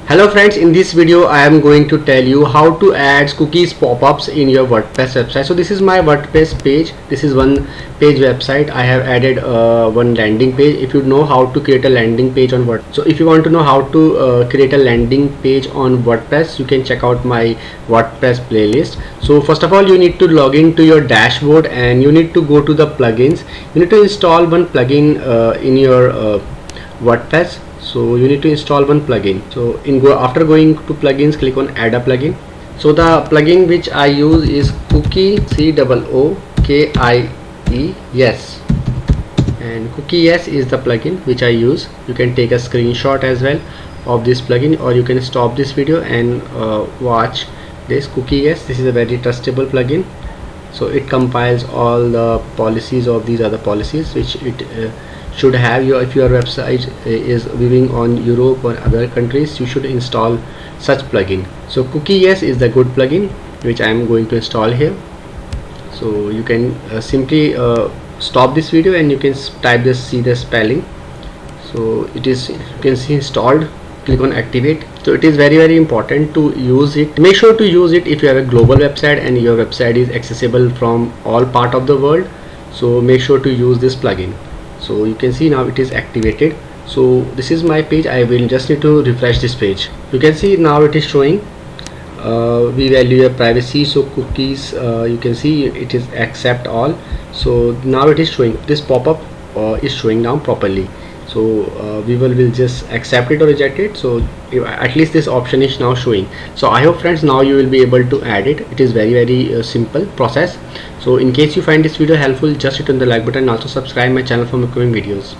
Hello friends, in this video I am going to tell you how to add cookies pop-ups in your WordPress website. So this is my WordPress page. This is one page website. I have added one landing page. If you know how to create a landing page on WordPress, so if you want to know how to create a landing page on WordPress, you can check out my WordPress playlist. So first of all, you need to log into your dashboard and you need to go to the plugins. You need to install one plugin in your WordPress. So you need to install one plugin. So after going to plugins, click on add a plugin. So the plugin which I use is CookieYes, and CookieYes is the plugin which I use. You can take a screenshot as well of this plugin, or you can stop this video and watch this CookieYes. This is a very trustable plugin. So it compiles all the policies of these other policies which it should have. If your website is viewing on Europe or other countries, you should install such plugin. So CookieYes is the good plugin which I am going to install here. So you can simply stop this video and you can see the spelling. So it is, you can see installed. Click on activate. So it is very important to use it. Make sure to use it if you have a global website and your website is accessible from all part of the world. So make sure to use this plugin. So you can see now it is activated. So this is my page. I will just need to refresh this page. You can see now it is showing we value your privacy. So cookies, you can see it is accept all. So now it is showing this pop-up is showing now properly. So we will just accept it or reject it. So at least this option is now showing. So I hope friends now you will be able to add it. It is very simple process. So in case you find this video helpful, just hit on the like button and also subscribe my channel for upcoming videos.